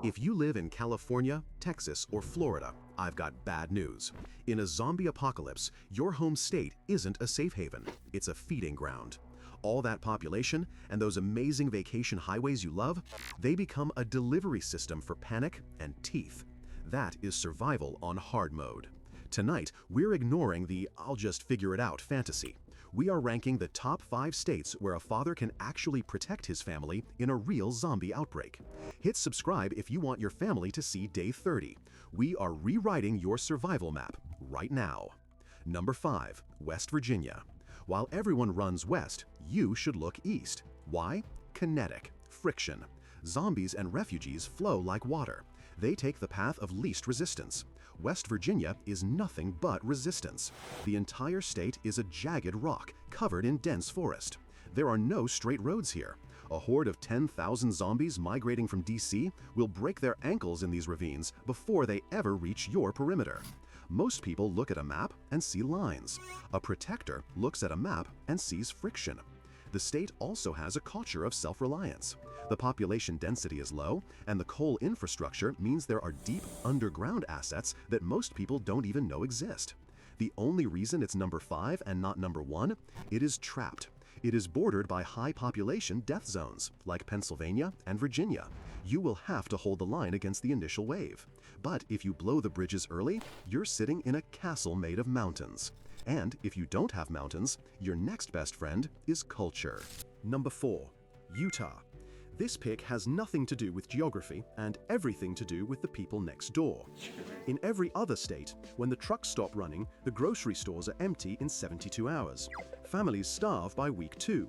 If you live in California, Texas, or Florida, I've got bad news. In a zombie apocalypse, your home state isn't a safe haven, it's a feeding ground. All that population and those amazing vacation highways you love, they become a delivery system for panic and teeth. That is survival on hard mode. Tonight, we're ignoring the "I'll just figure it out" fantasy. We are ranking the top 5 states where a father can actually protect his family in a real zombie outbreak. Hit subscribe if you want your family to see day 30. We are rewriting your survival map right now. Number 5, West Virginia. While everyone runs west, you should look east. Why? Kinetic Friction. Zombies and refugees flow like water. They take the path of least resistance. West Virginia is nothing but resistance. The entire state is a jagged rock covered in dense forest. There are no straight roads here. A horde of 10,000 zombies migrating from DC will break their ankles in these ravines before they ever reach your perimeter. Most people look at a map and see lines. A protector looks at a map and sees friction. The state also has a culture of self-reliance. The population density is low, and the coal infrastructure means there are deep underground assets that most people don't even know exist. The only reason it's number 5 and not number 1, it is trapped. It is bordered by high population death zones, like Pennsylvania and Virginia. You will have to hold the line against the initial wave. But if you blow the bridges early, you're sitting in a castle made of mountains. And if you don't have mountains, your next best friend is culture. Number 4, Utah. This pick has nothing to do with geography and everything to do with the people next door. In every other state, when the trucks stop running, the grocery stores are empty in 72 hours. Families starve by week 2.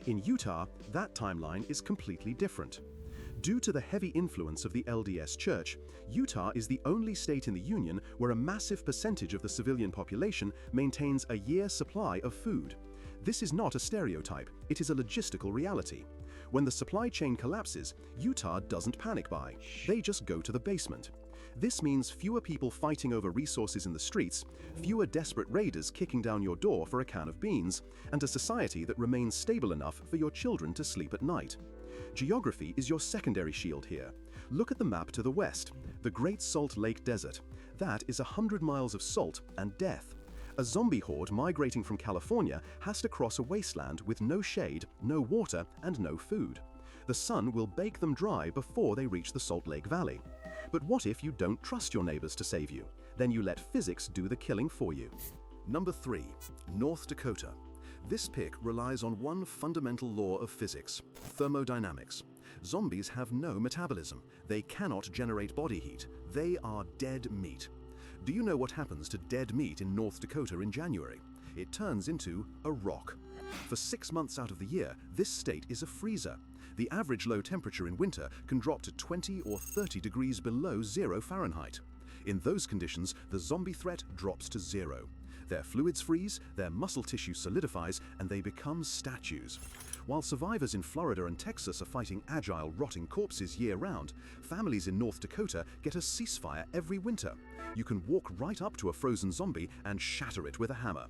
In Utah, that timeline is completely different. Due to the heavy influence of the LDS Church, Utah is the only state in the Union where a massive percentage of the civilian population maintains a year's supply of food. This is not a stereotype, it is a logistical reality. When the supply chain collapses, Utah doesn't panic buy, they just go to the basement. This means fewer people fighting over resources in the streets, fewer desperate raiders kicking down your door for a can of beans, and a society that remains stable enough for your children to sleep at night. Geography is your secondary shield here. Look at the map to the west, the Great Salt Lake Desert. That is 100 miles of salt and death. A zombie horde migrating from California has to cross a wasteland with no shade, no water, and no food. The sun will bake them dry before they reach the Salt Lake Valley. But what if you don't trust your neighbors to save you? Then you let physics do the killing for you. Number 3, North Dakota. This pick relies on one fundamental law of physics, thermodynamics. Zombies have no metabolism. They cannot generate body heat. They are dead meat. Do you know what happens to dead meat in North Dakota in January? It turns into a rock. For 6 months out of the year, this state is a freezer. The average low temperature in winter can drop to 20 or 30 degrees below 0 Fahrenheit. In those conditions, the zombie threat drops to 0. Their fluids freeze, their muscle tissue solidifies, and they become statues. While survivors in Florida and Texas are fighting agile, rotting corpses year-round, families in North Dakota get a ceasefire every winter. You can walk right up to a frozen zombie and shatter it with a hammer.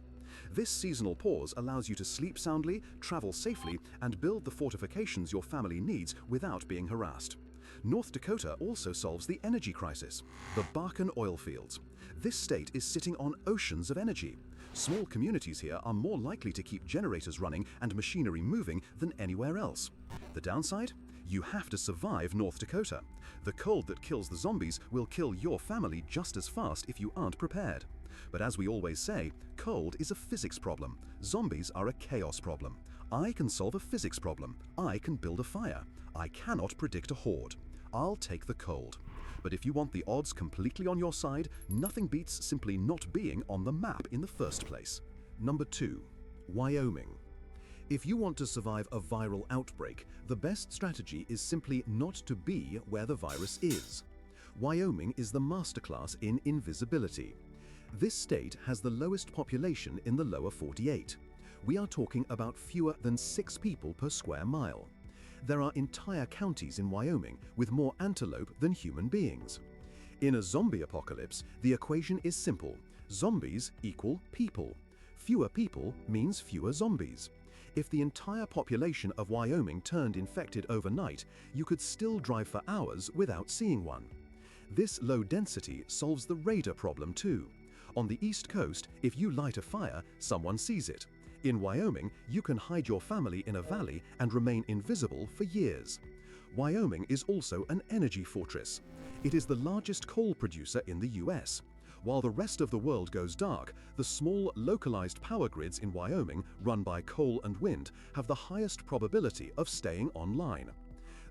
This seasonal pause allows you to sleep soundly, travel safely, and build the fortifications your family needs without being harassed. North Dakota also solves the energy crisis, the Bakken oil fields. This state is sitting on oceans of energy. Small communities here are more likely to keep generators running and machinery moving than anywhere else. The downside? You have to survive North Dakota. The cold that kills the zombies will kill your family just as fast if you aren't prepared. But as we always say, cold is a physics problem. Zombies are a chaos problem. I can solve a physics problem. I can build a fire. I cannot predict a horde. I'll take the cold. But if you want the odds completely on your side, nothing beats simply not being on the map in the first place. Number 2, Wyoming. If you want to survive a viral outbreak, the best strategy is simply not to be where the virus is. Wyoming is the masterclass in invisibility. This state has the lowest population in the lower 48. We are talking about fewer than 6 people per square mile. There are entire counties in Wyoming with more antelope than human beings. In a zombie apocalypse, the equation is simple. Zombies equal people. Fewer people means fewer zombies. If the entire population of Wyoming turned infected overnight, you could still drive for hours without seeing one. This low density solves the radar problem too. On the East Coast, if you light a fire, someone sees it. In Wyoming, you can hide your family in a valley and remain invisible for years. Wyoming is also an energy fortress. It is the largest coal producer in the US. While the rest of the world goes dark, the small, localized power grids in Wyoming, run by coal and wind, have the highest probability of staying online.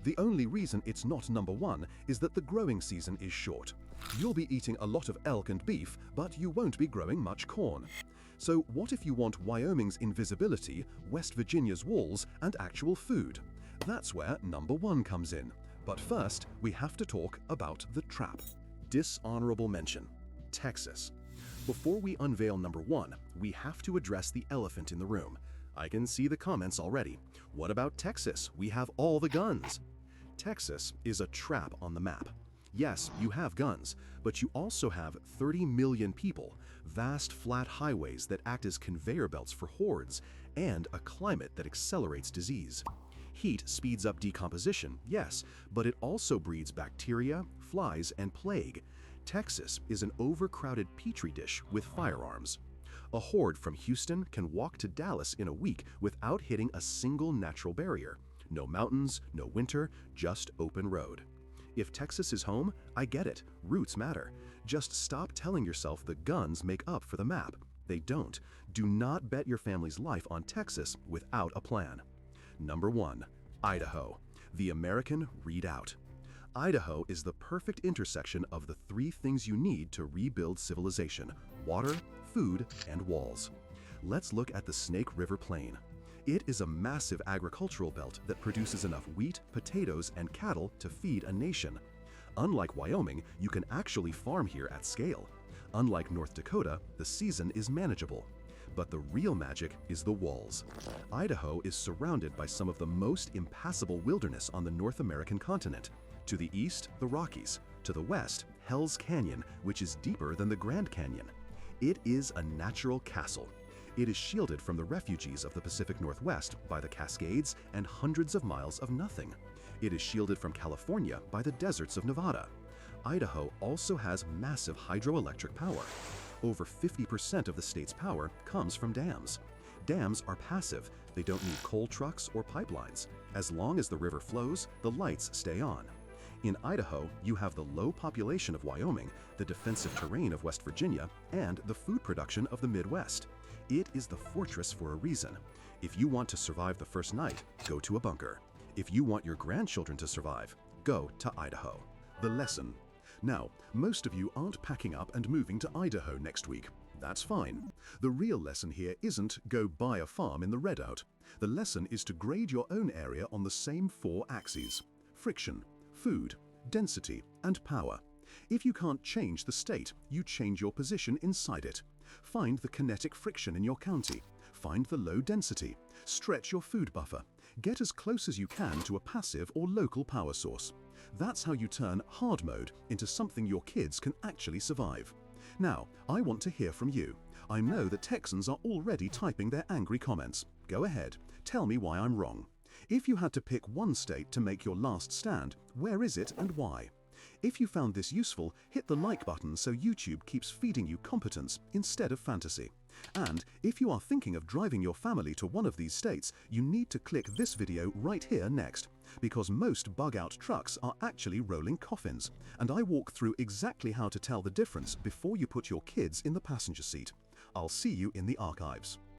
The only reason it's not number one is that the growing season is short. You'll be eating a lot of elk and beef, but you won't be growing much corn. So what if you want Wyoming's invisibility, West Virginia's walls, and actual food? That's where number one comes in. But first, we have to talk about the trap. Dishonorable mention. Texas. Before we unveil number one, we have to address the elephant in the room. I can see the comments already. What about Texas? We have all the guns. Texas is a trap on the map. Yes, you have guns, but you also have 30 million people, vast flat highways that act as conveyor belts for hordes, and a climate that accelerates disease. Heat speeds up decomposition, yes, but it also breeds bacteria, flies, and plague. Texas is an overcrowded petri dish with firearms. A horde from Houston can walk to Dallas in a week without hitting a single natural barrier. No mountains, no winter, just open road. If Texas is home, I get it, roots matter. Just stop telling yourself the guns make up for the map. They don't. Do not bet your family's life on Texas without a plan. Number one, Idaho, the American redoubt. Idaho is the perfect intersection of the three things you need to rebuild civilization: water, food, and walls. Let's look at the Snake River Plain. It is a massive agricultural belt that produces enough wheat, potatoes, and cattle to feed a nation. Unlike Wyoming, you can actually farm here at scale. Unlike North Dakota, the season is manageable. But the real magic is the walls. Idaho is surrounded by some of the most impassable wilderness on the North American continent. To the east, the Rockies. To the west, Hell's Canyon, which is deeper than the Grand Canyon. It is a natural castle. It is shielded from the refugees of the Pacific Northwest by the Cascades and hundreds of miles of nothing. It is shielded from California by the deserts of Nevada. Idaho also has massive hydroelectric power. Over 50% of the state's power comes from dams. Dams are passive. They don't need coal trucks or pipelines. As long as the river flows, the lights stay on. In Idaho, you have the low population of Wyoming, the defensive terrain of West Virginia, and the food production of the Midwest. It is the fortress for a reason. If you want to survive the first night, go to a bunker. If you want your grandchildren to survive, go to Idaho. The lesson. Now, most of you aren't packing up and moving to Idaho next week. That's fine. The real lesson here isn't go buy a farm in the redoubt. The lesson is to grade your own area on the same four axes: friction, food, density, and power. If you can't change the state, you change your position inside it. Find the kinetic friction in your county. Find the low density. Stretch your food buffer. Get as close as you can to a passive or local power source. That's how you turn hard mode into something your kids can actually survive. Now, I want to hear from you. I know that Texans are already typing their angry comments. Go ahead, tell me why I'm wrong. If you had to pick one state to make your last stand, where is it and why? If you found this useful, hit the like button so YouTube keeps feeding you competence instead of fantasy. And if you are thinking of driving your family to one of these states, you need to click this video right here next, because most bug-out trucks are actually rolling coffins, and I walk through exactly how to tell the difference before you put your kids in the passenger seat. I'll see you in the archives.